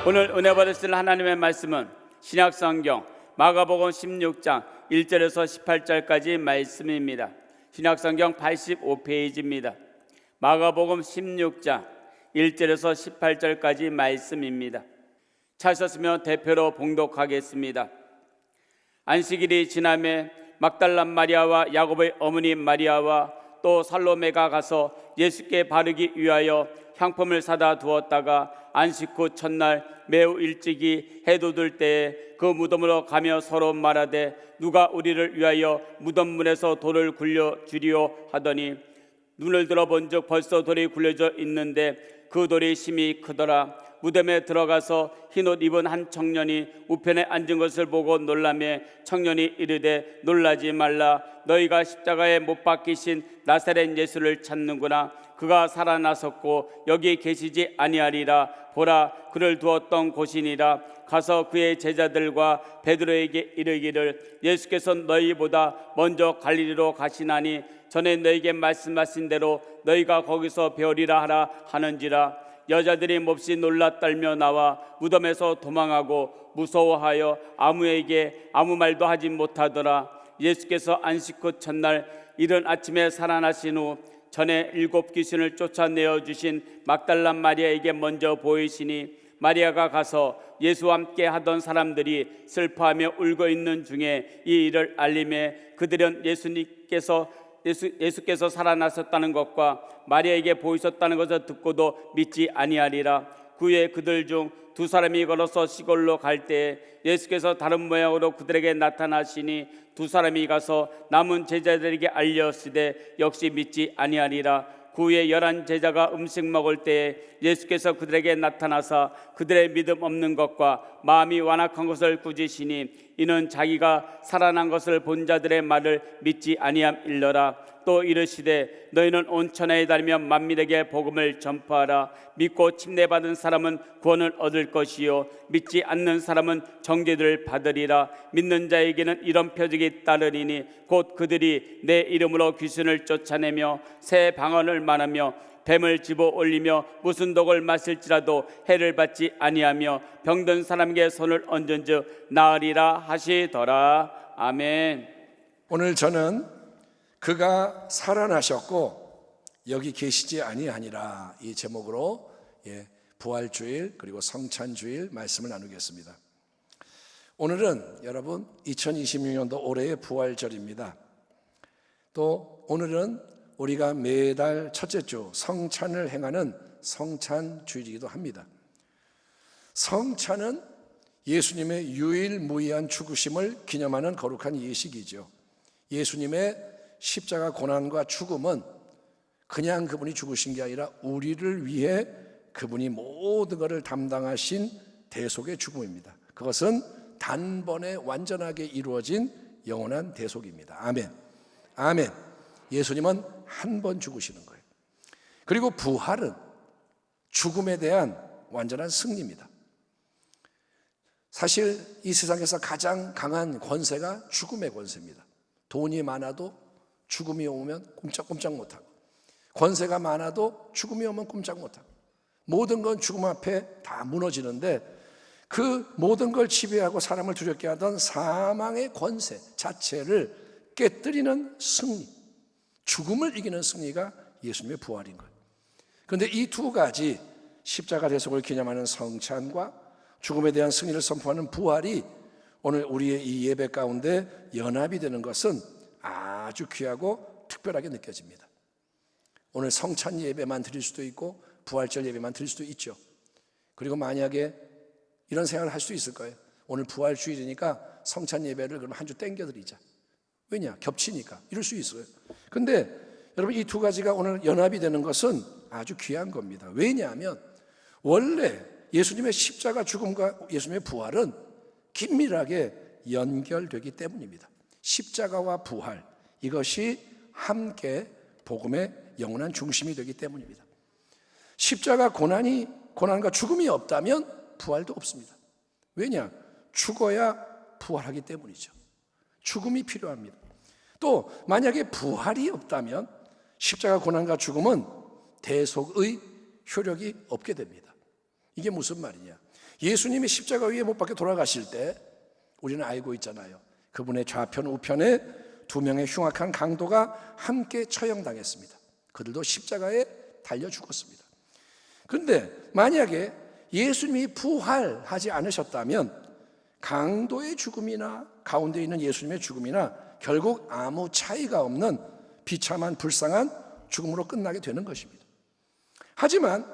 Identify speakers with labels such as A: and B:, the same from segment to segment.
A: 오늘 은혜 받으실 하나님의 말씀은 신약성경 마가복음 16장 1절에서 18절까지 말씀입니다. 신약성경 85페이지입니다. 마가복음 16장 1절에서 18절까지 말씀입니다. 찾으셨으면 대표로 봉독하겠습니다. 안식일이 지남에 막달란 마리아와 야곱의 어머니 마리아와 또 살로메가 가서 예수께 바르기 위하여 향품을 사다 두었다가 안식 후 첫날 매우 일찍이 해 돋을 때에 그 무덤으로 가며 서로 말하되 누가 우리를 위하여 무덤 문에서 돌을 굴려 주리오 하더니 눈을 들어본즉 벌써 돌이 굴려져 있는데 그 돌이 심히 크더라. 무덤에 들어가서 흰옷 입은 한 청년이 우편에 앉은 것을 보고 놀라매 청년이 이르되 놀라지 말라. 너희가 십자가에 못 박히신 나사렛 예수를 찾는구나. 그가 살아나섰고 여기 계시지 아니하리라. 보라, 그를 두었던 곳이니라. 가서 그의 제자들과 베드로에게 이르기를 예수께서 너희보다 먼저 갈릴리로 가시나니 전에 너희에게 말씀하신 대로 너희가 거기서 배우리라 하라 하는지라. 여자들이 몹시 놀라 떨며 나와 무덤에서 도망하고 무서워하여 아무에게 아무 말도 하지 못하더라. 예수께서 안식 후 첫날 이른 아침에 살아나신 후 전에 7 귀신을 쫓아내어 주신 막달란 마리아에게 먼저 보이시니 마리아가 가서 예수와 함께 하던 사람들이 슬퍼하며 울고 있는 중에 이 일을 알림해 그들은 예수께서 살아나셨다는 것과 마리아에게 보이셨다는 것을 듣고도 믿지 아니하리라. 그 후에 그들 중 2 사람이 걸어서 시골로 갈 때에 예수께서 다른 모양으로 그들에게 나타나시니 2 사람이 가서 남은 제자들에게 알렸으되 역시 믿지 아니하리라. 그 후에 11 제자가 음식 먹을 때에 예수께서 그들에게 나타나사 그들의 믿음 없는 것과 마음이 완악한 것을 꾸짖으시니 이는 자기가 살아난 것을 본 자들의 말을 믿지 아니함일러라. 또 이르시되 너희는 온 천하에 다니며 만민에게 복음을 전파하라. 믿고 침례받은 사람은 구원을 얻을 것이요 믿지 않는 사람은 정죄를 받으리라. 믿는 자에게는 이런 표적이 따르리니 곧 그들이 내 이름으로 귀신을 쫓아내며 새 방언을 말하며 뱀을 집어 올리며 무슨 독을 마실지라도 해를 받지 아니하며 병든 사람에게 손을 얹은즉 나으리라 하시더라. 아멘.
B: 오늘 저는 그가 살아나셨고 여기 계시지 아니하니라 이 제목으로 부활주일 그리고 성찬주일 말씀을 나누겠습니다. 오늘은 여러분 2026년도 올해의 부활절입니다. 또 오늘은 우리가 매달 첫째 주 성찬을 행하는 성찬주일이기도 합니다. 성찬은 예수님의 유일무이한 죽으심을 기념하는 거룩한 예식이죠. 예수님의 십자가 고난과 죽음은 그냥 그분이 죽으신 게 아니라 우리를 위해 그분이 모든 것을 담당하신 대속의 죽음입니다. 그것은 단번에 완전하게 이루어진 영원한 대속입니다. 아멘. 아멘. 예수님은 한 번 죽으시는 거예요. 그리고 부활은 죽음에 대한 완전한 승리입니다. 사실 이 세상에서 가장 강한 권세가 죽음의 권세입니다. 돈이 많아도 죽음이 오면 꼼짝꼼짝 못하고, 권세가 많아도 죽음이 오면 꼼짝 못하고, 모든 건 죽음 앞에 다 무너지는데 그 모든 걸 지배하고 사람을 두렵게 하던 사망의 권세 자체를 깨뜨리는 승리, 죽음을 이기는 승리가 예수님의 부활인 거예요. 그런데 이 2 가지 십자가 대속을 기념하는 성찬과 죽음에 대한 승리를 선포하는 부활이 오늘 우리의 이 예배 가운데 연합이 되는 것은 아주 귀하고 특별하게 느껴집니다. 오늘 성찬 예배만 드릴 수도 있고 부활절 예배만 드릴 수도 있죠. 그리고 만약에 이런 생각을 할 수도 있을 거예요. 오늘 부활주일이니까 성찬 예배를 그럼 한 주 땡겨 드리자. 왜냐? 겹치니까. 이럴 수 있어요. 근데 여러분 이 2 가지가 오늘 연합이 되는 것은 아주 귀한 겁니다. 왜냐하면 원래 예수님의 십자가 죽음과 예수님의 부활은 긴밀하게 연결되기 때문입니다. 십자가와 부활, 이것이 함께 복음의 영원한 중심이 되기 때문입니다. 십자가 고난과 죽음이 없다면 부활도 없습니다. 왜냐? 죽어야 부활하기 때문이죠. 죽음이 필요합니다. 또 만약에 부활이 없다면 십자가 고난과 죽음은 대속의 효력이 없게 됩니다. 이게 무슨 말이냐? 예수님이 십자가 위에 못 박혀 돌아가실 때 우리는 알고 있잖아요. 그분의 좌편 우편에 두 명의 흉악한 강도가 함께 처형당했습니다. 그들도 십자가에 달려 죽었습니다. 그런데 만약에 예수님이 부활하지 않으셨다면 강도의 죽음이나 가운데 있는 예수님의 죽음이나 결국 아무 차이가 없는 비참한 불쌍한 죽음으로 끝나게 되는 것입니다. 하지만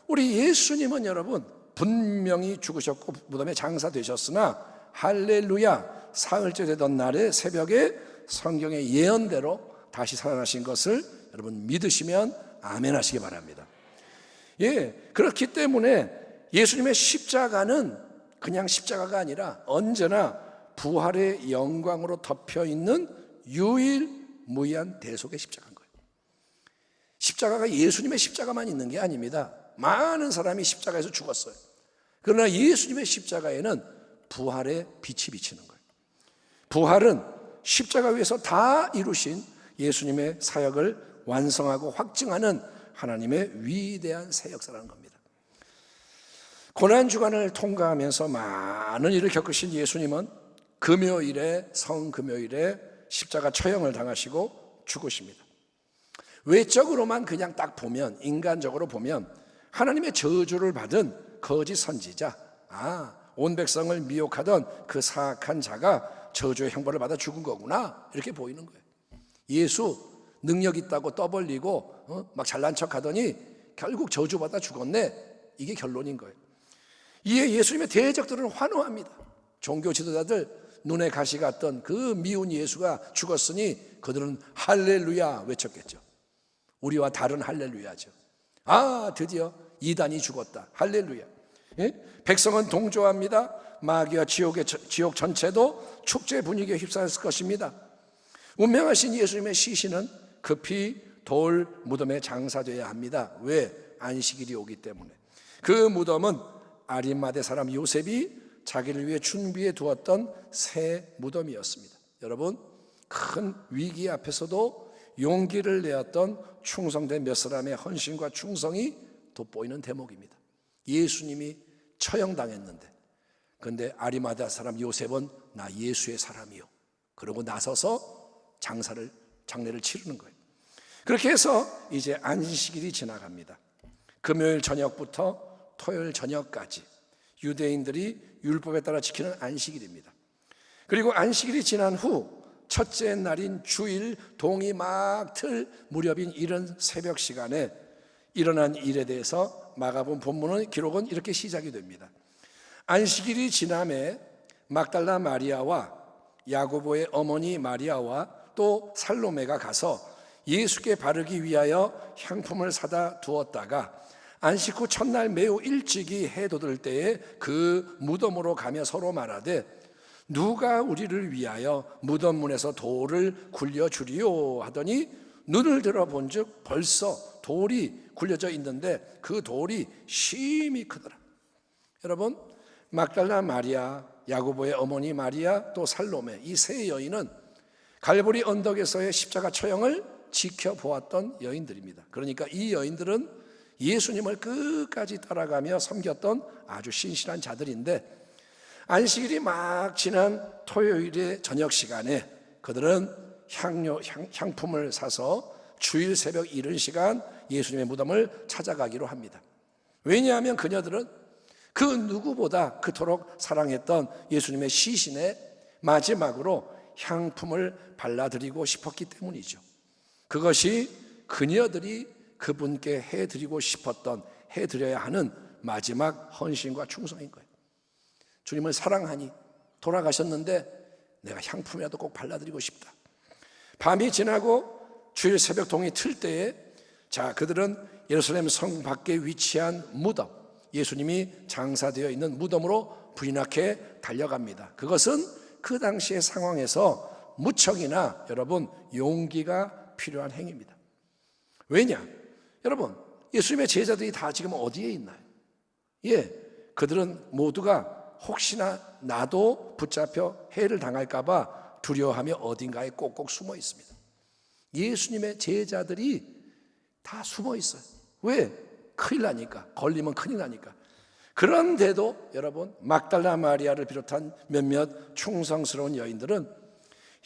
B: 우리 예수님은 여러분 분명히 죽으셨고 무덤에 장사되셨으나 할렐루야, 사흘째 되던 날에 새벽에 성경의 예언대로 다시 살아나신 것을 여러분 믿으시면 아멘 하시기 바랍니다. 그렇기 때문에 예수님의 십자가는 그냥 십자가가 아니라 언제나 부활의 영광으로 덮여 있는 유일무이한 대속의 십자가인 거예요. 십자가가 예수님의 십자가만 있는 게 아닙니다. 많은 사람이 십자가에서 죽었어요. 그러나 예수님의 십자가에는 부활의 빛이 비치는 거예요. 부활은 십자가 위에서 다 이루신 예수님의 사역을 완성하고 확증하는 하나님의 위대한 새 역사라는 겁니다. 고난주간을 통과하면서 많은 일을 겪으신 예수님은 금요일에 성금요일에 십자가 처형을 당하시고 죽으십니다. 외적으로만 그냥 딱 보면, 인간적으로 보면 하나님의 저주를 받은 거짓 선지자, 온 백성을 미혹하던 그 사악한 자가 저주의 형벌을 받아 죽은 거구나, 이렇게 보이는 거예요. 예수 능력 있다고 떠벌리고 막 잘난 척 하더니 결국 저주받아 죽었네, 이게 결론인 거예요. 이에 예수님의 대적들은 환호합니다. 종교 지도자들 눈에 가시 같던 그 미운 예수가 죽었으니 그들은 할렐루야 외쳤겠죠. 우리와 다른 할렐루야죠. 드디어 이단이 죽었다, 할렐루야. 백성은 동조합니다. 마귀와 지옥 전체도 축제 분위기에 휩싸였을 것입니다. 운명하신 예수님의 시신은 급히 돌 무덤에 장사되어야 합니다. 왜? 안식일이 오기 때문에. 그 무덤은 아리마대 사람 요셉이 자기를 위해 준비해 두었던 새 무덤이었습니다. 여러분, 큰 위기 앞에서도 용기를 내었던 충성된 몇 사람의 헌신과 충성이 돋보이는 대목입니다. 예수님이 처형당했는데, 그런데 아리마대 사람 요셉은 나 예수의 사람이요, 그러고 나서서 장례를 치르는 거예요. 그렇게 해서 이제 안식일이 지나갑니다. 금요일 저녁부터 토요일 저녁까지 유대인들이 율법에 따라 지키는 안식일입니다. 그리고 안식일이 지난 후 첫째 날인 주일 동이 막 틀 무렵인 이른 새벽 시간에 일어난 일에 대해서 마가복음 본문의 기록은 이렇게 시작이 됩니다. 안식일이 지남에 막달라 마리아와 야고보의 어머니 마리아와 또 살로메가 가서 예수께 바르기 위하여 향품을 사다 두었다가 안식 후 첫날 매우 일찍이 해 돋을 때에 그 무덤으로 가며 서로 말하되 누가 우리를 위하여 무덤 문에서 돌을 굴려주리요 하더니 눈을 들어본 즉 벌써 돌이 굴려져 있는데 그 돌이 심히 크더라. 여러분, 막달라 마리아, 야고보의 어머니 마리아, 또 살로메, 이 세 여인은 갈보리 언덕에서의 십자가 처형을 지켜보았던 여인들입니다. 그러니까 이 여인들은 예수님을 끝까지 따라가며 섬겼던 아주 신실한 자들인데, 안식일이 막 지난 토요일의 저녁 시간에 그들은 향품을 사서 주일 새벽 이른 시간 예수님의 무덤을 찾아가기로 합니다. 왜냐하면 그녀들은 그 누구보다 그토록 사랑했던 예수님의 시신에 마지막으로 향품을 발라드리고 싶었기 때문이죠. 그것이 그녀들이 그분께 해드리고 싶었던, 해드려야 하는 마지막 헌신과 충성인 거예요. 주님을 사랑하니 돌아가셨는데 내가 향품이라도 꼭 발라드리고 싶다. 밤이 지나고 주일 새벽 동이 틀 때에 그들은 예루살렘 성 밖에 위치한 무덤, 예수님이 장사되어 있는 무덤으로 부인하게 달려갑니다. 그것은 그 당시의 상황에서 무척이나 여러분 용기가 필요한 행위입니다. 왜냐? 여러분, 예수님의 제자들이 다 지금 어디에 있나요? 그들은 모두가 혹시나 나도 붙잡혀 해를 당할까 봐 두려워하며 어딘가에 꼭꼭 숨어 있습니다. 예수님의 제자들이 다 숨어 있어요. 왜? 큰일 나니까, 걸리면 큰일 나니까. 그런데도 여러분, 막달라 마리아를 비롯한 몇몇 충성스러운 여인들은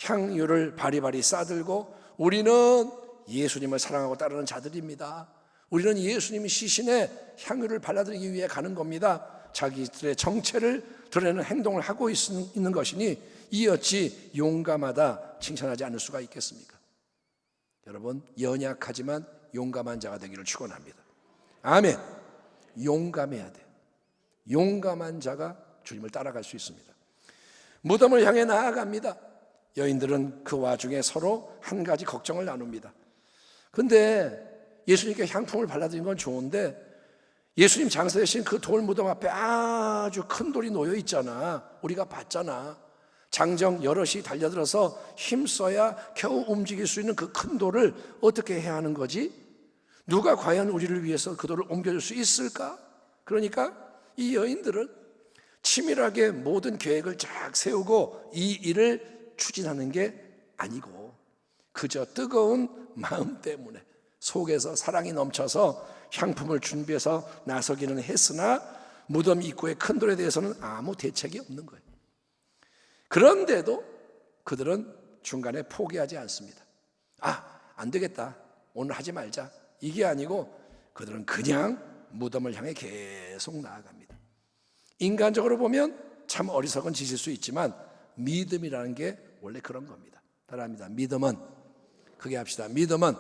B: 향유를 바리바리 싸들고 우리는 예수님을 사랑하고 따르는 자들입니다, 우리는 예수님이 시신에 향유를 발라드리기 위해 가는 겁니다, 자기들의 정체를 드러내는 행동을 하고 있는 것이니 이 어찌 용감하다 칭찬하지 않을 수가 있겠습니까? 여러분, 연약하지만 용감한 자가 되기를 축원합니다. 아멘. 용감해야 돼요. 용감한 자가 주님을 따라갈 수 있습니다. 무덤을 향해 나아갑니다. 여인들은 그 와중에 서로 한 가지 걱정을 나눕니다. 근데 예수님께 향품을 발라드린 건 좋은데 예수님 장사되신 그 돌 무덤 앞에 아주 큰 돌이 놓여 있잖아. 우리가 봤잖아. 장정 여럿이 달려들어서 힘써야 겨우 움직일 수 있는 그 큰 돌을 어떻게 해야 하는 거지? 누가 과연 우리를 위해서 그 돌을 옮겨줄 수 있을까? 그러니까 이 여인들은 치밀하게 모든 계획을 쫙 세우고 이 일을 추진하는 게 아니고 그저 뜨거운 마음 때문에 속에서 사랑이 넘쳐서 향품을 준비해서 나서기는 했으나 무덤 입구의 큰 돌에 대해서는 아무 대책이 없는 거예요. 그런데도 그들은 중간에 포기하지 않습니다. 안 되겠다, 오늘 하지 말자, 이게 아니고 그들은 그냥 무덤을 향해 계속 나아갑니다. 인간적으로 보면 참 어리석은 짓일 수 있지만 믿음이라는 게 원래 그런 겁니다. 따라합니다. 믿음은, 크게 합시다. 믿음은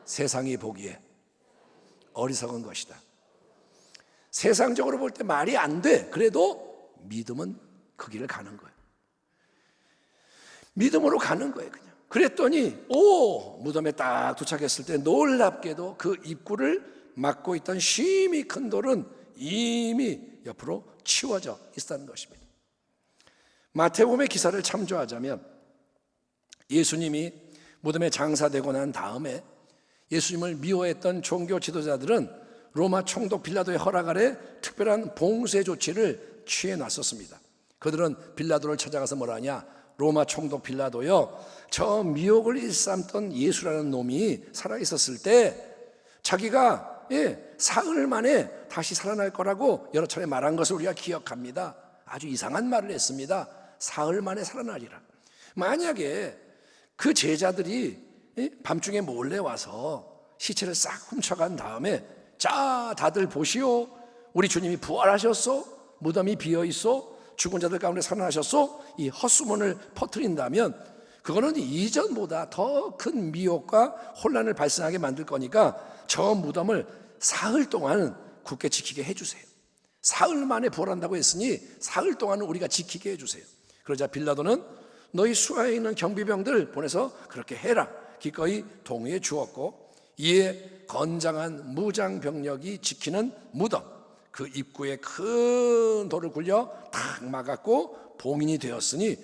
B: 세상이 보기에 어리석은 것이다. 세상적으로 볼 때 말이 안 돼. 그래도 믿음은 그 길을 가는 거예요. 믿음으로 가는 거예요, 그냥. 그랬더니 무덤에 딱 도착했을 때 놀랍게도 그 입구를 막고 있던 심히 큰 돌은 이미 옆으로 치워져 있었다는 것입니다. 마태복음의 기사를 참조하자면 예수님이 무덤에 장사되고 난 다음에 예수님을 미워했던 종교 지도자들은 로마 총독 빌라도의 허락 아래 특별한 봉쇄 조치를 취해 놨었습니다. 그들은 빌라도를 찾아가서 뭐라 하냐? 로마 총독 빌라도요, 저 미혹을 일삼던 예수라는 놈이 살아있었을 때 자기가 사흘 만에 다시 살아날 거라고 여러 차례 말한 것을 우리가 기억합니다. 아주 이상한 말을 했습니다. 사흘 만에 살아나리라. 만약에 그 제자들이 밤중에 몰래 와서 시체를 싹 훔쳐간 다음에 자, 다들 보시오, 우리 주님이 부활하셨소, 무덤이 비어있소, 죽은 자들 가운데 살아나셨소, 이 헛소문을 퍼뜨린다면 그거는 이전보다 더 큰 미혹과 혼란을 발생하게 만들 거니까 저 무덤을 사흘 동안 굳게 지키게 해주세요. 사흘 만에 부활한다고 했으니 사흘 동안은 우리가 지키게 해주세요. 그러자 빌라도는 너희 수하에 있는 경비병들 보내서 그렇게 해라 기꺼이 동의해 주었고, 이에 건장한 무장병력이 지키는 무덤 그 입구에 큰 돌을 굴려 탁 막았고 봉인이 되었으니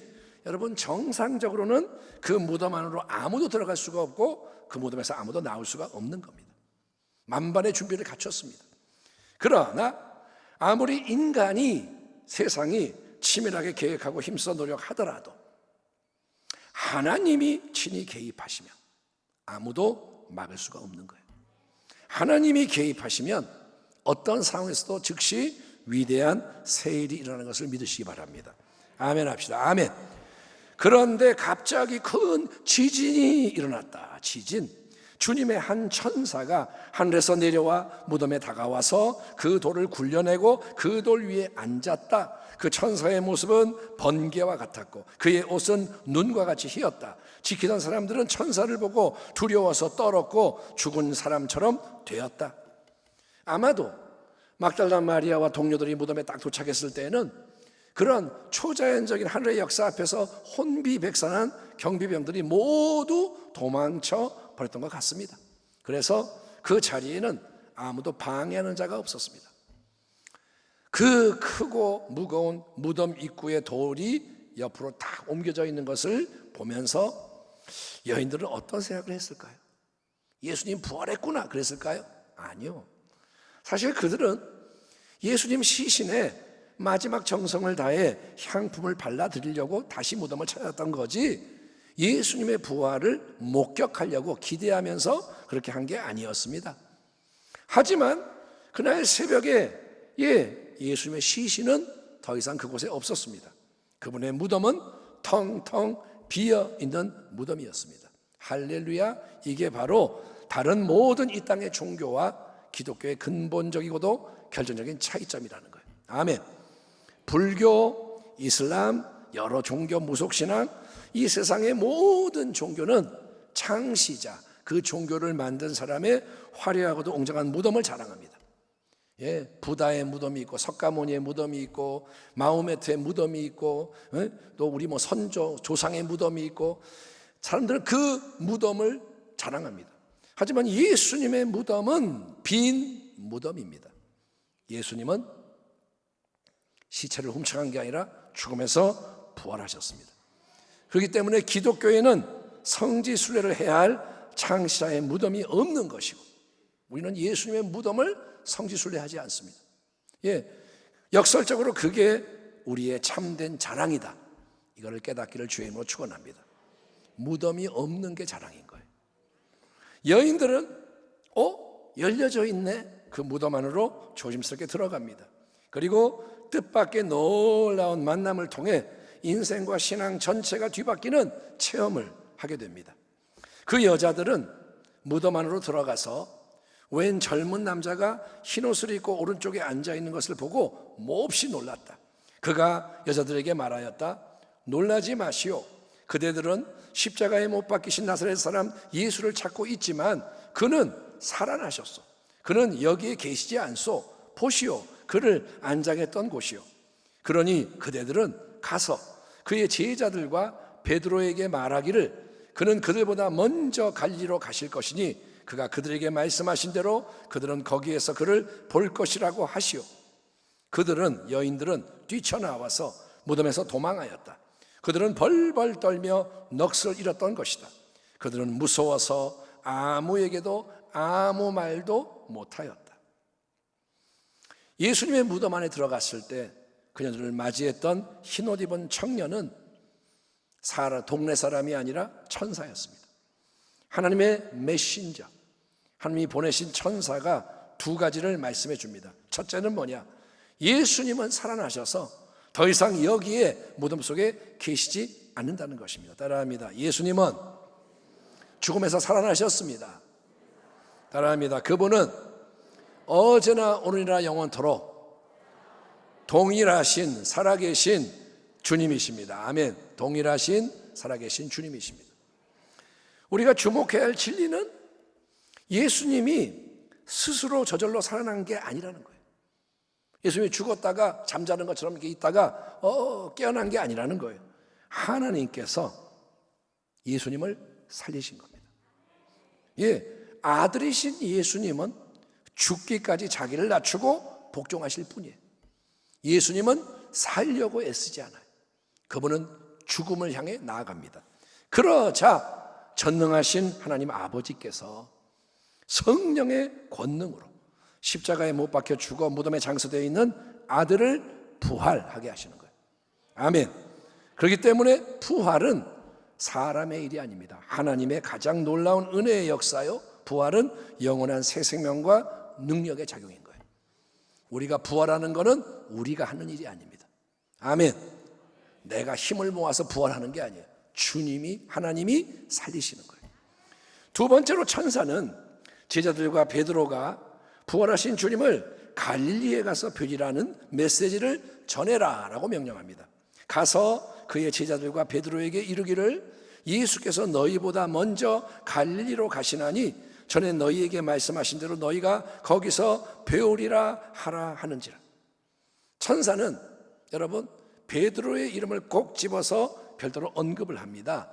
B: 여러분, 정상적으로는 그 무덤 안으로 아무도 들어갈 수가 없고 그 무덤에서 아무도 나올 수가 없는 겁니다. 만반의 준비를 갖췄습니다. 그러나 아무리 인간이, 세상이 치밀하게 계획하고 힘써 노력하더라도 하나님이 친히 개입하시면 아무도 막을 수가 없는 거예요. 하나님이 개입하시면 어떤 상황에서도 즉시 위대한 세일이 일어나는 것을 믿으시기 바랍니다. 아멘 합시다. 아멘. 그런데 갑자기 큰 지진이 일어났다. 지진. 주님의 한 천사가 하늘에서 내려와 무덤에 다가와서 그 돌을 굴려내고 그 돌 위에 앉았다. 그 천사의 모습은 번개와 같았고 그의 옷은 눈과 같이 희었다. 지키던 사람들은 천사를 보고 두려워서 떨었고 죽은 사람처럼 되었다. 아마도 막달라 마리아와 동료들이 무덤에 딱 도착했을 때에는 그런 초자연적인 하늘의 역사 앞에서 혼비백산한 경비병들이 모두 도망쳐 버렸던 것 같습니다. 그래서 그 자리에는 아무도 방해하는 자가 없었습니다. 그 크고 무거운 무덤 입구의 돌이 옆으로 딱 옮겨져 있는 것을 보면서 여인들은 어떤 생각을 했을까요? 예수님 부활했구나 그랬을까요? 아니요. 사실 그들은 예수님 시신에 마지막 정성을 다해 향품을 발라드리려고 다시 무덤을 찾았던 거지 예수님의 부활을 목격하려고 기대하면서 그렇게 한 게 아니었습니다. 하지만 그날 새벽에 예수님의 시신은 더 이상 그곳에 없었습니다. 그분의 무덤은 텅텅 비어 있는 무덤이었습니다. 할렐루야. 이게 바로 다른 모든 이 땅의 종교와 기독교의 근본적이고도 결정적인 차이점이라는 거예요. 아멘. 불교, 이슬람, 여러 종교, 무속신앙, 이 세상의 모든 종교는 창시자, 그 종교를 만든 사람의 화려하고도 웅장한 무덤을 자랑합니다. 예, 부다의 무덤이 있고 석가모니의 무덤이 있고 마호메트의 무덤이 있고, 또 우리 선조 조상의 무덤이 있고, 사람들은 그 무덤을 자랑합니다. 하지만 예수님의 무덤은 빈 무덤입니다. 예수님은 시체를 훔쳐간 게 아니라 죽음에서 부활하셨습니다. 그렇기 때문에 기독교에는 성지순례를 해야 할 창시자의 무덤이 없는 것이고, 우리는 예수님의 무덤을 성지순례하지 않습니다. 예, 역설적으로 그게 우리의 참된 자랑이다. 이거를 깨닫기를 주의 이름으로 축원합니다. 무덤이 없는 게 자랑인 거예요. 여인들은 열려져 있네. 그 무덤 안으로 조심스럽게 들어갑니다. 그리고 뜻밖의 놀라운 만남을 통해 인생과 신앙 전체가 뒤바뀌는 체험을 하게 됩니다. 그 여자들은 무덤 안으로 들어가서 웬 젊은 남자가 흰옷을 입고 오른쪽에 앉아있는 것을 보고 몹시 놀랐다. 그가 여자들에게 말하였다. 놀라지 마시오. 그대들은 십자가에 못 박히신 나사렛 사람 예수를 찾고 있지만 그는 살아나셨소. 그는 여기에 계시지 않소. 보시오. 그를 안장했던 곳이요. 그러니 그대들은 가서 그의 제자들과 베드로에게 말하기를 그는 그들보다 먼저 갈리로 가실 것이니 그가 그들에게 말씀하신 대로 그들은 거기에서 그를 볼 것이라고 하시오. 그들은, 여인들은 뛰쳐나와서 무덤에서 도망하였다. 그들은 벌벌 떨며 넋을 잃었던 것이다. 그들은 무서워서 아무에게도 아무 말도 못하였다. 예수님의 무덤 안에 들어갔을 때 그녀들을 맞이했던 흰옷 입은 청년은 동네 사람이 아니라 천사였습니다. 하나님의 메신저, 하나님이 보내신 천사가 두 가지를 말씀해 줍니다. 첫째는 뭐냐? 예수님은 살아나셔서 더 이상 여기에 무덤 속에 계시지 않는다는 것입니다. 따라합니다. 예수님은 죽음에서 살아나셨습니다. 따라합니다. 그분은 어제나 오늘이나 영원토록 동일하신 살아계신 주님이십니다. 아멘. 동일하신 살아계신 주님이십니다. 우리가 주목해야 할 진리는 예수님이 스스로 저절로 살아난 게 아니라는 거예요. 예수님이 죽었다가 잠자는 것처럼 이렇게 있다가 깨어난 게 아니라는 거예요. 하나님께서 예수님을 살리신 겁니다. 예, 아들이신 예수님은 죽기까지 자기를 낮추고 복종하실 뿐이에요. 예수님은 살려고 애쓰지 않아요. 그분은 죽음을 향해 나아갑니다. 그러자 전능하신 하나님 아버지께서 성령의 권능으로 십자가에 못 박혀 죽어 무덤에 장사되어 있는 아들을 부활하게 하시는 거예요. 아멘. 그렇기 때문에 부활은 사람의 일이 아닙니다. 하나님의 가장 놀라운 은혜의 역사요. 부활은 영원한 새 생명과 능력의 작용인 거예요. 우리가 부활하는 것은 우리가 하는 일이 아닙니다. 아멘. 내가 힘을 모아서 부활하는 게 아니에요. 주님이, 하나님이 살리시는 거예요. 두 번째로 천사는 제자들과 베드로가 부활하신 주님을 갈릴리에 가서 벼리라는 메시지를 전해라라고 명령합니다. 가서 그의 제자들과 베드로에게 이르기를 예수께서 너희보다 먼저 갈릴리로 가시나니 전에 너희에게 말씀하신 대로 너희가 거기서 배우리라 하라 하는지라. 천사는 여러분 베드로의 이름을 꼭 집어서 별도로 언급을 합니다.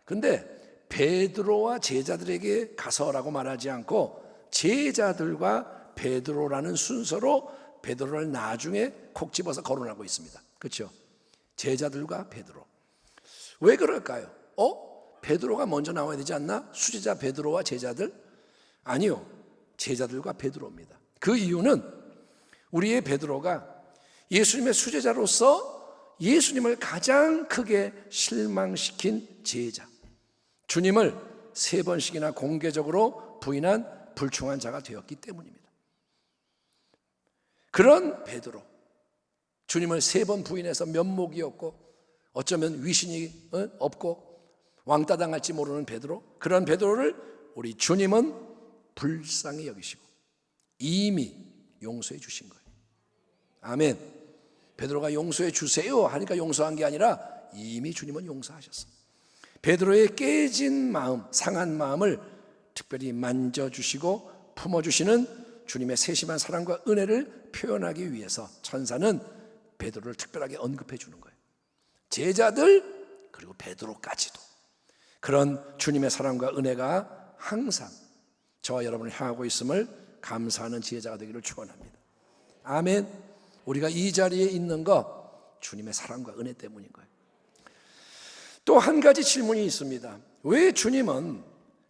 B: 근데 베드로와 제자들에게 가서라고 말하지 않고 제자들과 베드로라는 순서로 베드로를 나중에 콕 집어서 거론하고 있습니다. 그렇죠? 제자들과 베드로. 왜 그럴까요? 베드로가 먼저 나와야 되지 않나? 수제자 베드로와 제자들? 아니요. 제자들과 베드로입니다. 그 이유는 우리의 베드로가 예수님의 수제자로서 예수님을 가장 크게 실망시킨 제자, 주님을 3번씩이나 공개적으로 부인한 불충한 자가 되었기 때문입니다. 그런 베드로, 주님을 3번 부인해서 면목이 없고 어쩌면 위신이 없고 왕따 당할지 모르는 베드로, 그런 베드로를 우리 주님은 불쌍히 여기시고 이미 용서해 주신 거예요. 아멘. 베드로가 용서해 주세요 하니까 용서한 게 아니라 이미 주님은 용서하셨어. 베드로의 깨진 마음, 상한 마음을 특별히 만져주시고 품어주시는 주님의 세심한 사랑과 은혜를 표현하기 위해서 천사는 베드로를 특별하게 언급해 주는 거예요. 제자들 그리고 베드로까지도 그런 주님의 사랑과 은혜가 항상 저와 여러분을 향하고 있음을 감사하는 지혜자가 되기를 축원합니다. 아멘. 우리가 이 자리에 있는 거 주님의 사랑과 은혜 때문인 거예요. 또 한 가지 질문이 있습니다. 왜 주님은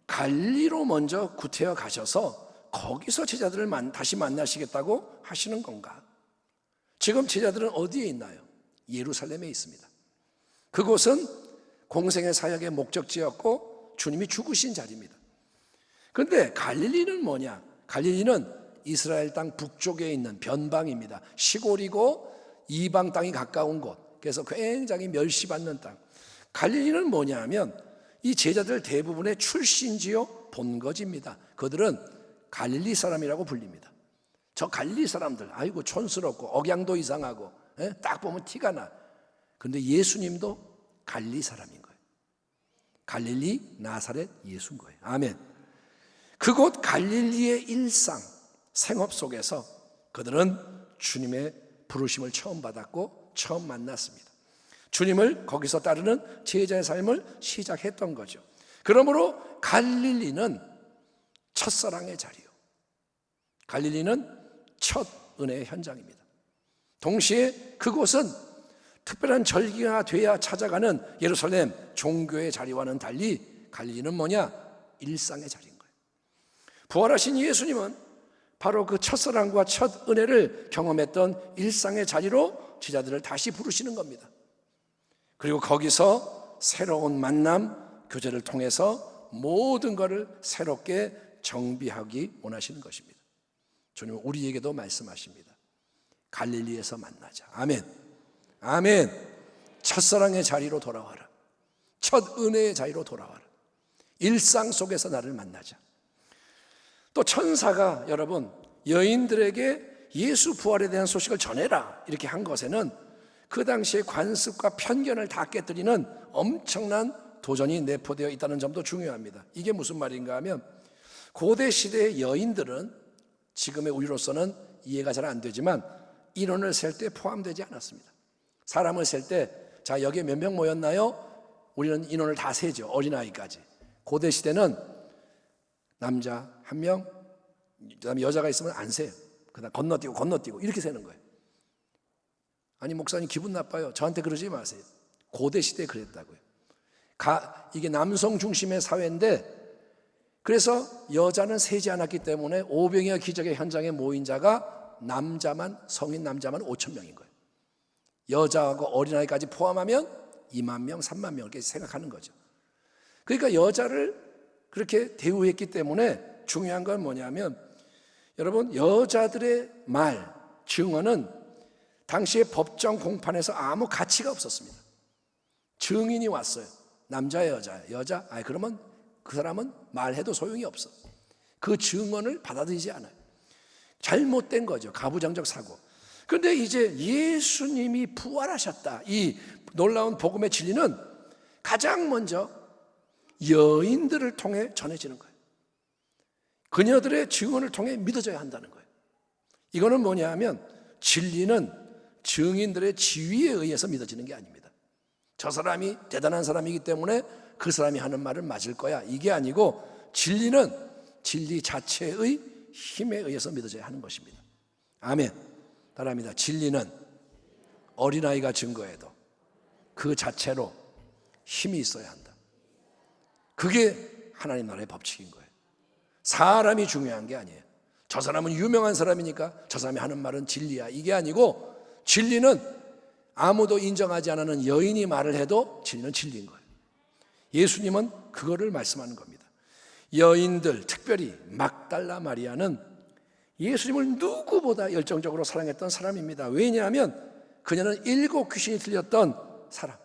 B: 갈릴리로 먼저 구태여 가셔서 거기서 제자들을 다시 만나시겠다고 하시는 건가? 지금 제자들은 어디에 있나요? 예루살렘에 있습니다. 그곳은 공생의 사역의 목적지였고 주님이 죽으신 자리입니다. 그런데 갈릴리는 뭐냐? 갈릴리는 이스라엘 땅 북쪽에 있는 변방입니다. 시골이고 이방 땅이 가까운 곳, 그래서 굉장히 멸시받는 땅. 갈릴리는 뭐냐 하면 이 제자들 대부분의 출신지요 본거지입니다. 그들은 갈릴리 사람이라고 불립니다. 저 갈릴리 사람들 아이고 촌스럽고 억양도 이상하고 딱 보면 티가 나. 그런데 예수님도 갈릴리 사람인 거예요. 갈릴리 나사렛 예수인 거예요. 아멘. 그곳 갈릴리의 일상 생업 속에서 그들은 주님의 부르심을 처음 받았고 처음 만났습니다. 주님을 거기서 따르는 제자의 삶을 시작했던 거죠. 그러므로 갈릴리는 첫사랑의 자리요, 갈릴리는 첫 은혜의 현장입니다. 동시에 그곳은 특별한 절기가 돼야 찾아가는 예루살렘 종교의 자리와는 달리 갈릴리는 뭐냐? 일상의 자리인 거예요. 부활하신 예수님은 바로 그 첫사랑과 첫 은혜를 경험했던 일상의 자리로 제자들을 다시 부르시는 겁니다. 그리고 거기서 새로운 만남, 교제를 통해서 모든 것을 새롭게 정비하기 원하시는 것입니다. 주님은 우리에게도 말씀하십니다. 갈릴리에서 만나자. 아멘. 아멘. 첫사랑의 자리로 돌아와라. 첫 은혜의 자리로 돌아와라. 일상 속에서 나를 만나자. 또 천사가 여러분 여인들에게 예수 부활에 대한 소식을 전해라 이렇게 한 것에는 그 당시의 관습과 편견을 다 깨뜨리는 엄청난 도전이 내포되어 있다는 점도 중요합니다. 이게 무슨 말인가 하면 고대 시대의 여인들은 지금의 우리로서는 이해가 잘 안 되지만 인원을 셀 때 포함되지 않았습니다. 사람을 셀 때 자 여기에 몇 명 모였나요? 우리는 인원을 다 세죠. 어린아이까지. 고대 시대는 남자 1명, 그다음에 여자가 있으면 안 세요. 그다음 건너뛰고 이렇게 세는 거예요. 아니 목사님 기분 나빠요. 저한테 그러지 마세요. 고대 시대에 그랬다고요. 이게 남성 중심의 사회인데 그래서 여자는 세지 않았기 때문에 오병이어 기적의 현장에 모인 자가 성인 남자만 5천 명인 거예요. 여자하고 어린아이까지 포함하면 2만 명, 3만 명 이렇게 생각하는 거죠. 그러니까 여자를 그렇게 대우했기 때문에 중요한 건 뭐냐면 여러분 여자들의 말, 증언은 당시의 법정 공판에서 아무 가치가 없었습니다. 증인이 왔어요. 남자야 여자? 그러면 그 사람은 말해도 소용이 없어. 그 증언을 받아들이지 않아요. 잘못된 거죠. 가부장적 사고. 그런데 이제 예수님이 부활하셨다. 이 놀라운 복음의 진리는 가장 먼저 여인들을 통해 전해지는 거예요. 그녀들의 증언을 통해 믿어져야 한다는 거예요. 이거는 뭐냐 하면 진리는 증인들의 지위에 의해서 믿어지는 게 아닙니다. 저 사람이 대단한 사람이기 때문에 그 사람이 하는 말은 맞을 거야 이게 아니고 진리는 진리 자체의 힘에 의해서 믿어져야 하는 것입니다. 아멘. 따라합니다. 진리는 어린아이가 증거해도 그 자체로 힘이 있어야 한다. 그게 하나님 나라의 법칙인 거예요. 사람이 중요한 게 아니에요. 저 사람은 유명한 사람이니까 저 사람이 하는 말은 진리야 이게 아니고 진리는 아무도 인정하지 않는 여인이 말을 해도 진리는 진리인 거예요. 예수님은 그거를 말씀하는 겁니다. 여인들, 특별히 막달라 마리아는 예수님을 누구보다 열정적으로 사랑했던 사람입니다. 왜냐하면 그녀는 7 귀신이 들렸던 사람.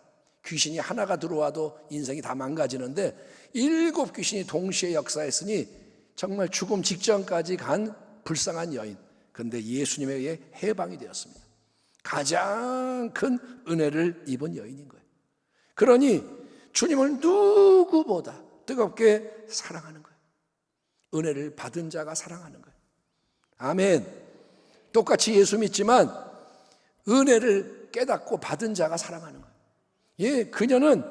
B: 귀신이 하나가 들어와도 인생이 다 망가지는데 7 귀신이 동시에 역사했으니 정말 죽음 직전까지 간 불쌍한 여인. 그런데 예수님에 의해 해방이 되었습니다. 가장 큰 은혜를 입은 여인인 거예요. 그러니 주님을 누구보다 뜨겁게 사랑하는 거예요. 은혜를 받은 자가 사랑하는 거예요. 아멘. 똑같이 예수 믿지만 은혜를 깨닫고 받은 자가 사랑하는 거예요. 예, 그녀는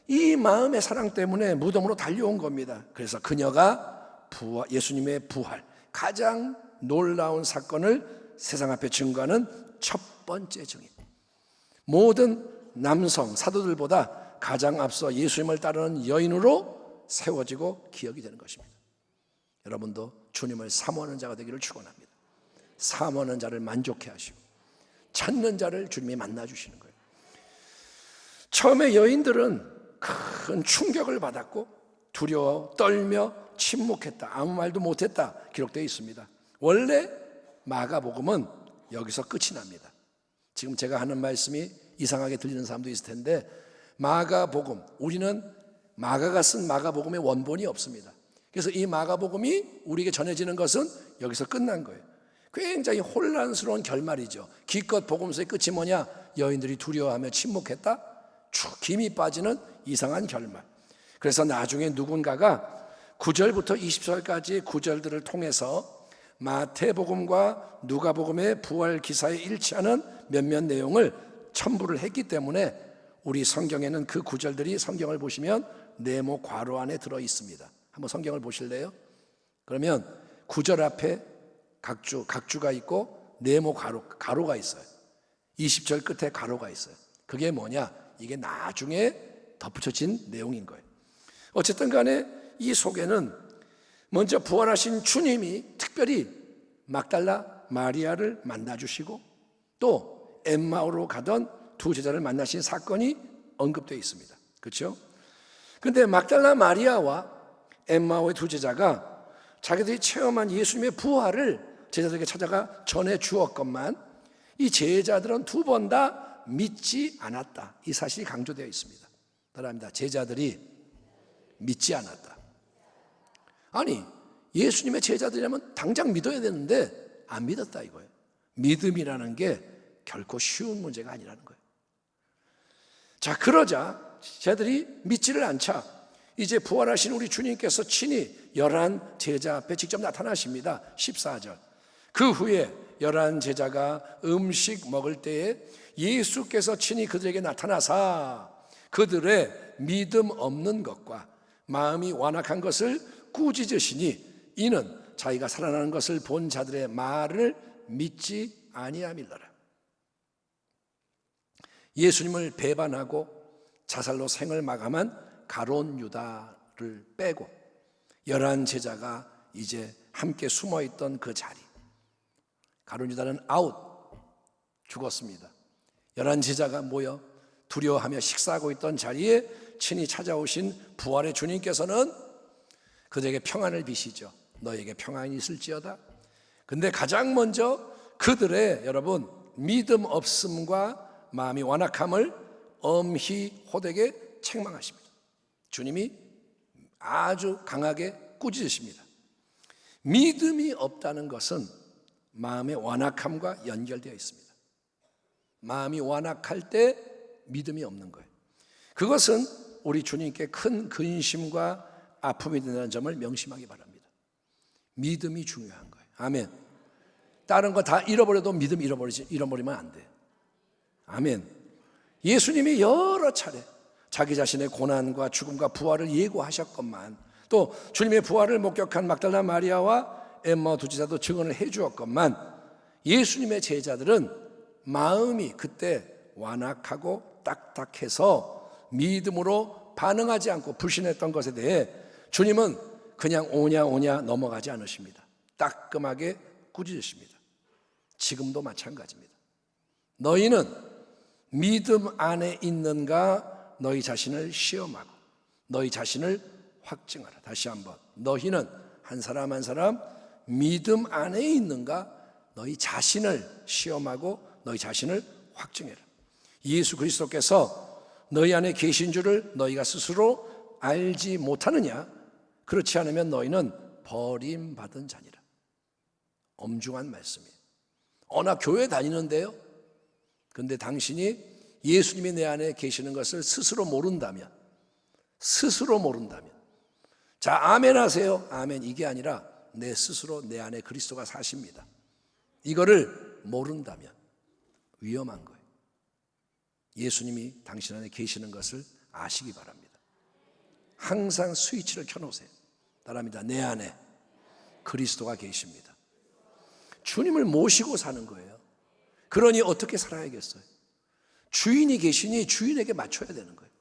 B: 이 마음의 사랑 때문에 무덤으로 달려온 겁니다. 그래서 그녀가 예수님의 부활, 가장 놀라운 사건을 세상 앞에 증거하는 첫 번째 증인. 모든 남성 사도들보다 가장 앞서 예수님을 따르는 여인으로 세워지고 기억이 되는 것입니다. 여러분도 주님을 사모하는 자가 되기를 축원합니다. 사모하는 자를 만족해 하시고 찾는 자를 주님이 만나 주시는 거예요. 처음에 여인들은 큰 충격을 받았고 두려워 떨며 침묵했다. 아무 말도 못했다 기록되어 있습니다. 원래 마가복음은 여기서 끝이 납니다. 지금 제가 하는 말씀이 이상하게 들리는 사람도 있을 텐데 마가복음, 우리는 마가가 쓴 마가복음의 원본이 없습니다. 그래서 이 마가복음이 우리에게 전해지는 것은 여기서 끝난 거예요. 굉장히 혼란스러운 결말이죠. 기껏 복음서의 끝이 뭐냐? 여인들이 두려워하며 침묵했다? 김이 빠지는 이상한 결말. 그래서 나중에 누군가가 9절부터 20절까지의 구절들을 통해서 마태복음과 누가복음의 부활 기사에 일치하는 몇몇 내용을 첨부를 했기 때문에 우리 성경에는 그 구절들이 성경을 보시면 네모 괄호 안에 들어 있습니다. 한번 성경을 보실래요? 그러면 9절 앞에 각주가 있고 네모 가로가 있어요. 20절 끝에 가로가 있어요. 그게 뭐냐? 이게 나중에 덧붙여진 내용인 거예요. 어쨌든 간에 이 속에는 먼저 부활하신 주님이 특별히 막달라 마리아를 만나주시고 또 엠마오로 가던 두 제자를 만나신 사건이 언급되어 있습니다. 그렇죠? 그런데 막달라 마리아와 엠마오의 두 제자가 자기들이 체험한 예수님의 부활을 제자들에게 찾아가 전해 주었건만 이 제자들은 2번 다 믿지 않았다. 이 사실이 강조되어 있습니다. 따라합니다. 제자들이 믿지 않았다. 아니, 예수님의 제자들이라면 당장 믿어야 되는데 안 믿었다 이거예요. 믿음이라는 게 결코 쉬운 문제가 아니라는 거예요. 자, 그러자 제자들이 믿지를 않자 이제 부활하신 우리 주님께서 친히 11 제자 앞에 직접 나타나십니다. 14절. 그 후에 11 제자가 음식 먹을 때에 예수께서 친히 그들에게 나타나사 그들의 믿음 없는 것과 마음이 완악한 것을 꾸짖으시니 이는 자기가 살아나는 것을 본 자들의 말을 믿지 아니함일러라. 예수님을 배반하고 자살로 생을 마감한 가룟 유다를 빼고 11 제자가 이제 함께 숨어있던 그 자리, 가룟 유다는 아웃, 죽었습니다. 11 제자가 모여 두려워하며 식사하고 있던 자리에 친히 찾아오신 부활의 주님께서는 그들에게 평안을 비시죠. 너에게 평안이 있을지어다. 근데 가장 먼저 그들의 여러분 믿음 없음과 마음이 완악함을 엄히 호되게 책망하십니다. 주님이 아주 강하게 꾸짖으십니다. 믿음이 없다는 것은 마음의 완악함과 연결되어 있습니다. 마음이 완악할 때 믿음이 없는 거예요. 그것은 우리 주님께 큰 근심과 아픔이 된다는 점을 명심하기 바랍니다. 믿음이 중요한 거예요. 아멘. 다른 거 다 잃어버려도 믿음 잃어버리면 안 돼요. 아멘. 예수님이 여러 차례 자기 자신의 고난과 죽음과 부활을 예고하셨건만 또 주님의 부활을 목격한 막달라 마리아와 엠마 두 제자도 증언을 해 주었건만 예수님의 제자들은 마음이 그때 완악하고 딱딱해서 믿음으로 반응하지 않고 불신했던 것에 대해 주님은 그냥 오냐 넘어가지 않으십니다. 따끔하게 꾸짖으십니다. 지금도 마찬가지입니다. 너희는 믿음 안에 있는가 너희 자신을 시험하고 너희 자신을 확증하라. 다시 한번 너희는 한 사람 한 사람 믿음 안에 있는가 너희 자신을 시험하고 너희 자신을 확증해라. 예수 그리스도께서 너희 안에 계신 줄을 너희가 스스로 알지 못하느냐? 그렇지 않으면 너희는 버림받은 자니라. 엄중한 말씀이에요. 나 교회 다니는데요. 근데 당신이 예수님이 내 안에 계시는 것을 스스로 모른다면, 자, 아멘 하세요. 아멘. 이게 아니라 내 스스로 내 안에 그리스도가 사십니다. 이거를 모른다면 위험한 거예요. 예수님이 당신 안에 계시는 것을 아시기 바랍니다. 항상 스위치를 켜놓으세요. 따라합니다. 내 안에 그리스도가 계십니다. 주님을 모시고 사는 거예요. 그러니 어떻게 살아야겠어요? 주인이 계시니 주인에게 맞춰야 되는 거예요.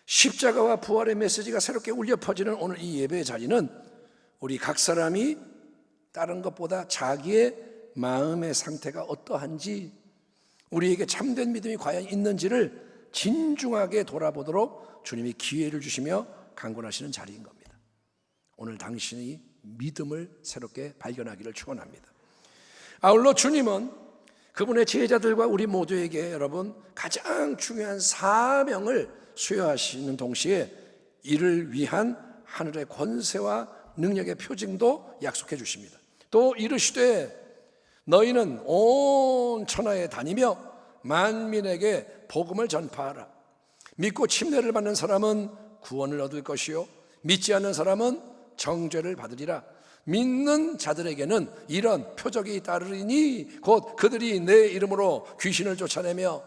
B: 십자가와 부활의 메시지가 새롭게 울려 퍼지는 오늘 이 예배의 자리는 우리 각 사람이 다른 것보다 자기의 마음의 상태가 어떠한지, 우리에게 참된 믿음이 과연 있는지를 진중하게 돌아보도록 주님이 기회를 주시며 강권하시는 자리인 겁니다. 오늘 당신이 믿음을 새롭게 발견하기를 축원합니다. 아울러 주님은 그분의 제자들과 우리 모두에게 여러분 가장 중요한 사명을 수여하시는 동시에 이를 위한 하늘의 권세와 능력의 표징도 약속해 주십니다. 또 이르시되 너희는 온 천하에 다니며 만민에게 복음을 전파하라. 믿고 침례를 받는 사람은 구원을 얻을 것이요 믿지 않는 사람은 정죄를 받으리라. 믿는 자들에게는 이런 표적이 따르리니 곧 그들이 내 이름으로 귀신을 쫓아내며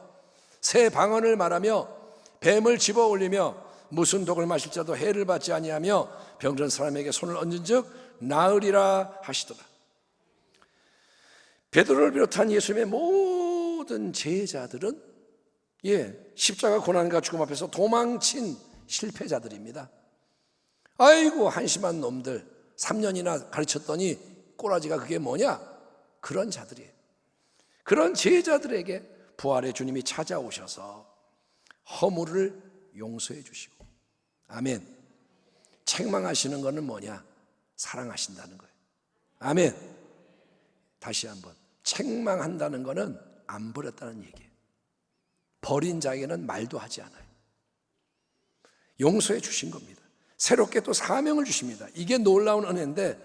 B: 새 방언을 말하며 뱀을 집어 올리며 무슨 독을 마실 자도 해를 받지 아니하며 병든 사람에게 손을 얹은 즉 나으리라 하시더라. 베드로를 비롯한 예수님의 모든 제자들은 십자가 고난과 죽음 앞에서 도망친 실패자들입니다. 아이고 한심한 놈들, 3년이나 가르쳤더니 꼬라지가 그게 뭐냐? 그런 자들이에요. 그런 제자들에게 부활의 주님이 찾아오셔서 허물을 용서해 주시고, 아멘. 책망하시는 것은 뭐냐? 사랑하신다는 거예요. 아멘. 다시 한번, 책망한다는 것은 안 버렸다는 얘기예요. 버린 자에게는 말도 하지 않아요. 용서해 주신 겁니다. 새롭게 또 사명을 주십니다. 이게 놀라운 은혜인데,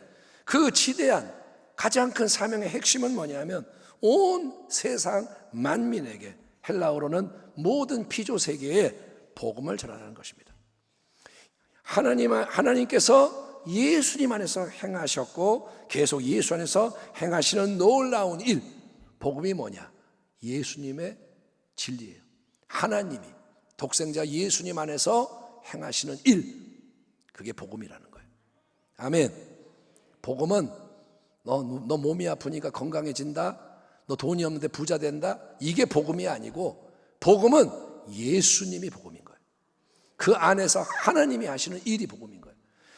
B: 그 지대한 가장 큰 사명의 핵심은 뭐냐면 온 세상 만민에게, 헬라어로는 모든 피조 세계에 복음을 전하는 것입니다. 하나님께서 예수님 안에서 행하셨고 계속 예수 안에서 행하시는 놀라운 일, 복음이 뭐냐? 예수님의 진리예요. 하나님이 독생자 예수님 안에서 행하시는 일, 그게 복음이라는 거예요. 아멘. 복음은 너 몸이 아프니까 건강해진다, 너 돈이 없는데 부자 된다, 이게 복음이 아니고, 복음은 예수님이 복음인 거예요. 그 안에서 하나님이 하시는 일이 복음인 거예요.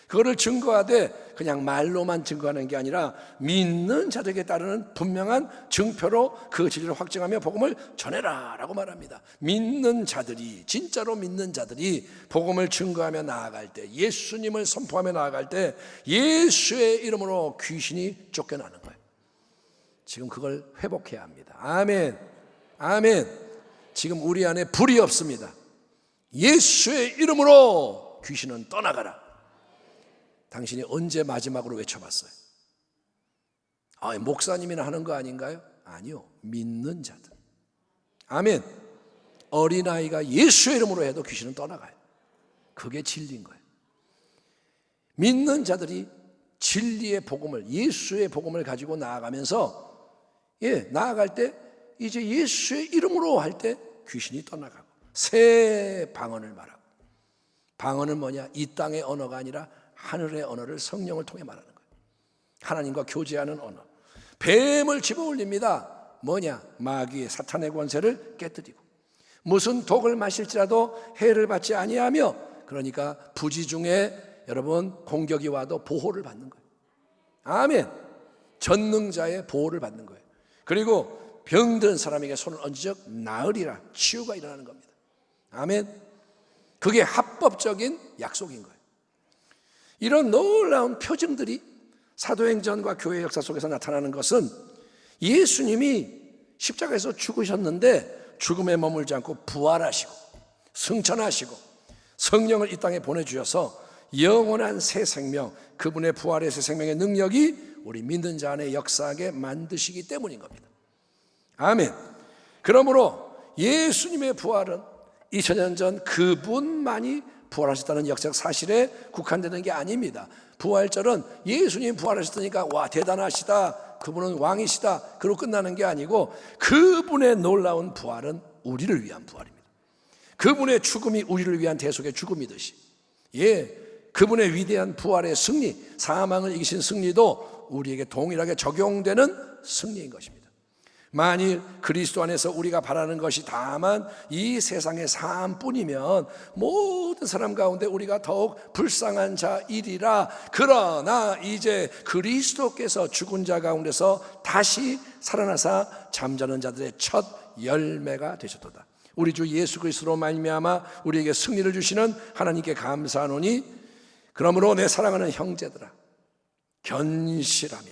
B: 그거를 증거하되 그냥 말로만 증거하는 게 아니라 믿는 자들에게 따르는 분명한 증표로 그 진리를 확증하며 복음을 전해라 라고 말합니다. 믿는 자들이, 진짜로 믿는 자들이 복음을 증거하며 나아갈 때, 예수님을 선포하며 나아갈 때 예수의 이름으로 귀신이 쫓겨나는 거예요. 지금 그걸 회복해야 합니다. 아멘. 아멘. 지금 우리 안에 불이 없습니다. 예수의 이름으로 귀신은 떠나가라. 당신이 언제 마지막으로 외쳐봤어요? 목사님이나 하는 거 아닌가요? 아니요, 믿는 자들. 아멘. 어린아이가 예수의 이름으로 해도 귀신은 떠나가요. 그게 진리인 거예요. 믿는 자들이 진리의 복음을, 예수의 복음을 가지고 나아가면서 나아갈 때 이제 예수의 이름으로 할 때 귀신이 떠나가고 새 방언을 말하고, 방언은 뭐냐? 이 땅의 언어가 아니라 하늘의 언어를 성령을 통해 말하는 거예요. 하나님과 교제하는 언어. 뱀을 집어 올립니다. 뭐냐? 마귀의 사탄의 권세를 깨뜨리고, 무슨 독을 마실지라도 해를 받지 아니하며, 그러니까 부지 중에 여러분 공격이 와도 보호를 받는 거예요. 아멘. 전능자의 보호를 받는 거예요. 그리고 병든 사람에게 손을 얹으적 나으리라, 치유가 일어나는 겁니다. 아멘. 그게 합법적인 약속인 거예요. 이런 놀라운 표징들이 사도행전과 교회 역사 속에서 나타나는 것은 예수님이 십자가에서 죽으셨는데 죽음에 머물지 않고 부활하시고 승천하시고 성령을 이 땅에 보내주셔서 영원한 새 생명, 그분의 부활의 새 생명의 능력이 우리 믿는 자 안에 역사하게 만드시기 때문인 겁니다. 아멘. 그러므로 예수님의 부활은 2000년 전 그분만이 부활하셨다는 역사적 사실에 국한되는 게 아닙니다. 부활절은 예수님 부활하셨으니까 와 대단하시다, 그분은 왕이시다, 그러고 끝나는 게 아니고 그분의 놀라운 부활은 우리를 위한 부활입니다. 그분의 죽음이 우리를 위한 대속의 죽음이듯이, 그분의 위대한 부활의 승리, 사망을 이기신 승리도 우리에게 동일하게 적용되는 승리인 것입니다. 만일 그리스도 안에서 우리가 바라는 것이 다만 이 세상의 삶뿐이면 모든 사람 가운데 우리가 더욱 불쌍한 자이리라. 그러나 이제 그리스도께서 죽은 자 가운데서 다시 살아나사 잠자는 자들의 첫 열매가 되셨도다. 우리 주 예수 그리스도로 말미암아 우리에게 승리를 주시는 하나님께 감사하노니, 그러므로 내 사랑하는 형제들아, 견실하며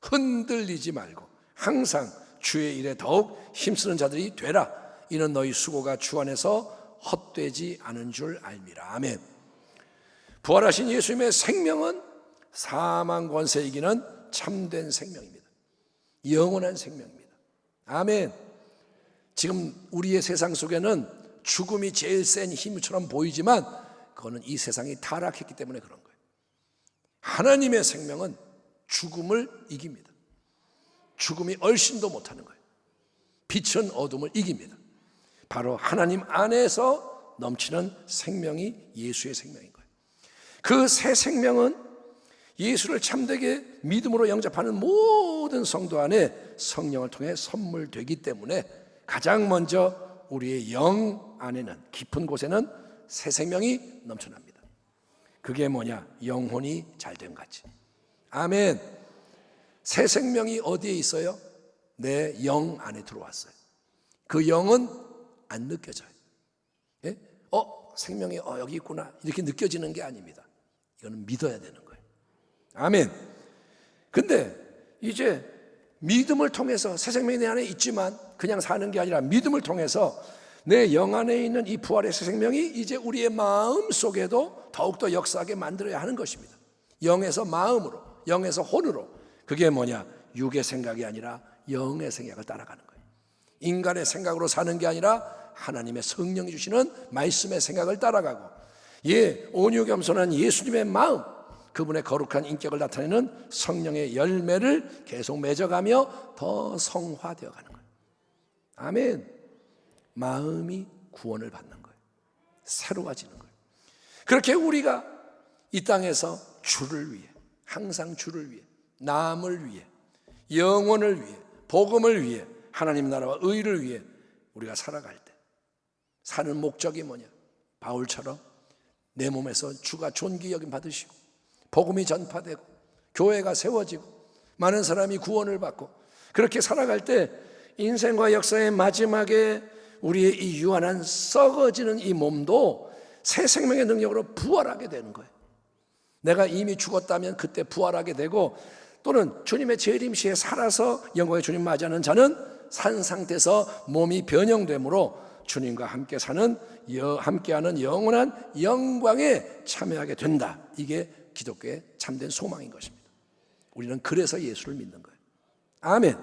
B: 흔들리지 말고 항상 주의 일에 더욱 힘쓰는 자들이 되라. 이는 너희 수고가 주 안에서 헛되지 않은 줄 알미라. 아멘. 부활하신 예수님의 생명은 사망 권세 이기는 참된 생명입니다. 영원한 생명입니다. 아멘. 지금 우리의 세상 속에는 죽음이 제일 센 힘처럼 보이지만 그거는 이 세상이 타락했기 때문에 그런 거예요. 하나님의 생명은 죽음을 이깁니다. 죽음이 얼씬도 못하는 거예요. 빛은 어둠을 이깁니다. 바로 하나님 안에서 넘치는 생명이 예수의 생명인 거예요. 그 새 생명은 예수를 참되게 믿음으로 영접하는 모든 성도 안에 성령을 통해 선물되기 때문에 가장 먼저 우리의 영 안에는, 깊은 곳에는 새 생명이 넘쳐납니다. 그게 뭐냐? 영혼이 잘됨 같이. 아멘. 새 생명이 어디에 있어요? 내 영 안에 들어왔어요. 그 영은 안 느껴져요. 생명이 여기 있구나 이렇게 느껴지는 게 아닙니다. 이거는 믿어야 되는 거예요. 아멘. 근데 이제 믿음을 통해서 새 생명이 내 안에 있지만 그냥 사는 게 아니라 믿음을 통해서 내 영 안에 있는 이 부활의 새 생명이 이제 우리의 마음 속에도 더욱더 역사하게 만들어야 하는 것입니다. 영에서 마음으로, 영에서 혼으로. 그게 뭐냐? 육의 생각이 아니라 영의 생각을 따라가는 거예요. 인간의 생각으로 사는 게 아니라 하나님의 성령이 주시는 말씀의 생각을 따라가고, 온유 겸손한 예수님의 마음, 그분의 거룩한 인격을 나타내는 성령의 열매를 계속 맺어가며 더 성화되어 가는 거예요. 아멘. 마음이 구원을 받는 거예요. 새로워지는 거예요. 그렇게 우리가 이 땅에서 주를 위해, 항상 주를 위해, 남을 위해, 영혼을 위해, 복음을 위해, 하나님 나라와 의를 위해 우리가 살아갈 때 사는 목적이 뭐냐? 바울처럼 내 몸에서 주가 존귀 여김 받으시고 복음이 전파되고 교회가 세워지고 많은 사람이 구원을 받고, 그렇게 살아갈 때 인생과 역사의 마지막에 우리의 이 유한한 썩어지는 이 몸도 새 생명의 능력으로 부활하게 되는 거예요. 내가 이미 죽었다면 그때 부활하게 되고, 또는 주님의 재림시에 살아서 영광의 주님 맞이하는 자는 산 상태에서 몸이 변형되므로 주님과 함께 사는, 함께하는 영원한 영광에 참여하게 된다. 이게 기독교의 참된 소망인 것입니다. 우리는 그래서 예수를 믿는 거예요. 아멘.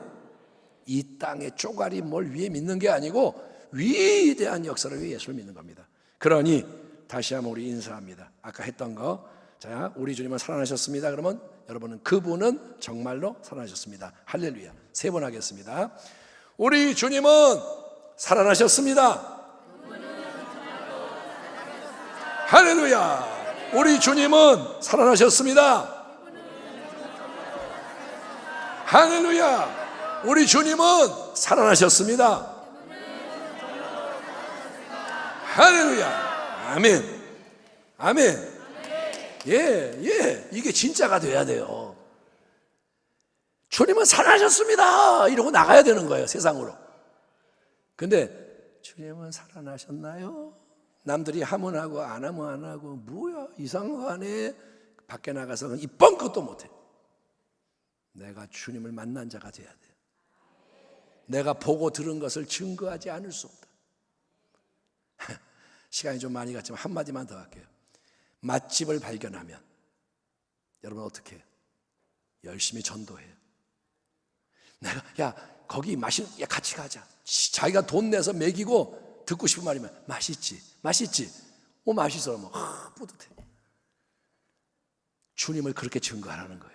B: 이 땅의 쪼가리 뭘 위에 믿는 게 아니고 위대한 역사를 위해 예수를 믿는 겁니다. 그러니 다시 한번 우리 인사합니다. 아까 했던 거, 자, 우리 주님은 살아나셨습니다. 그러면 여러분은 그분은 정말로 살아나셨습니다. 할렐루야. 3번 하겠습니다. 우리 주님은 살아나셨습니다. 할렐루야. 우리 주님은 살아나셨습니다. 할렐루야. 우리 주님은 살아나셨습니다. 할렐루야. 아멘. 아멘. 이게 진짜가 돼야 돼요. 주님은 살아나셨습니다 이러고 나가야 되는 거예요, 세상으로. 근데 주님은 살아나셨나요? 남들이 하면 하고 안 하면 안 하고, 뭐야 이상한 거 하네. 밖에 나가서 이쁜 것도 못해. 내가 주님을 만난 자가 돼야 돼. 내가 보고 들은 것을 증거하지 않을 수 없다. 시간이 좀 많이 갔지만 한마디만 더 할게요. 맛집을 발견하면 여러분 어떻게 해요? 열심히 전도해요. 내가 야 거기 야 같이 가자. 자기가 돈 내서 먹이고 듣고 싶은 말이면 맛있지 맛있어. 뭐 뿌듯해. 주님을 그렇게 증거하라는 거예요.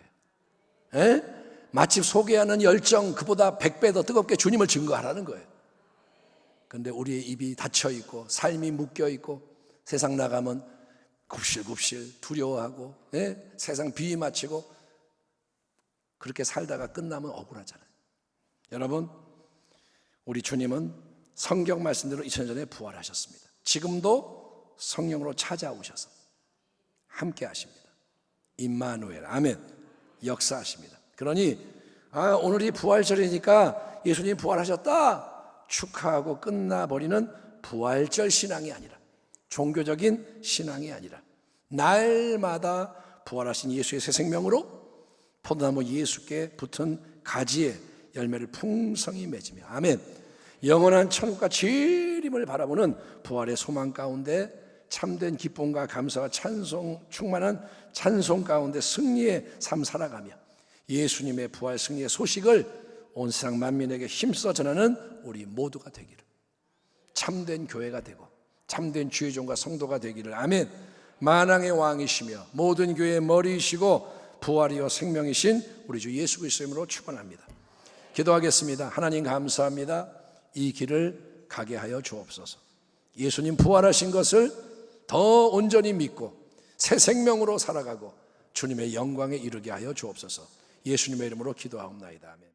B: 에? 맛집 소개하는 열정 그보다 100배 더 뜨겁게 주님을 증거하라는 거예요. 그런데 우리의 입이 닫혀 있고 삶이 묶여 있고 세상 나가면 굽실굽실 두려워하고 세상 비위 맞추고 그렇게 살다가 끝나면 억울하잖아요. 여러분, 우리 주님은 성경 말씀대로 2000년 전에 부활하셨습니다. 지금도 성령으로 찾아오셔서 함께 하십니다. 임마누엘, 아멘. 역사하십니다. 그러니 오늘이 부활절이니까 예수님이 부활하셨다 축하하고 끝나버리는 부활절 신앙이 아니라, 종교적인 신앙이 아니라 날마다 부활하신 예수의 새 생명으로 포도나무 예수께 붙은 가지에 열매를 풍성히 맺으며, 아멘. 영원한 천국과 재림을 바라보는 부활의 소망 가운데 참된 기쁨과 감사와 찬송, 충만한 찬송 가운데 승리의 삶 살아가며 예수님의 부활 승리의 소식을 온 세상 만민에게 힘써 전하는 우리 모두가 되기를, 참된 교회가 되고 참된 주의 종과 성도가 되기를, 아멘. 만왕의 왕이시며 모든 교회의 머리이시고 부활이요 생명이신 우리 주 예수 그리스도의 이름으로 축원합니다. 기도하겠습니다. 하나님 감사합니다. 이 길을 가게 하여 주옵소서. 예수님 부활하신 것을 더 온전히 믿고 새 생명으로 살아가고 주님의 영광에 이르게 하여 주옵소서. 예수님의 이름으로 기도하옵나이다. 아멘.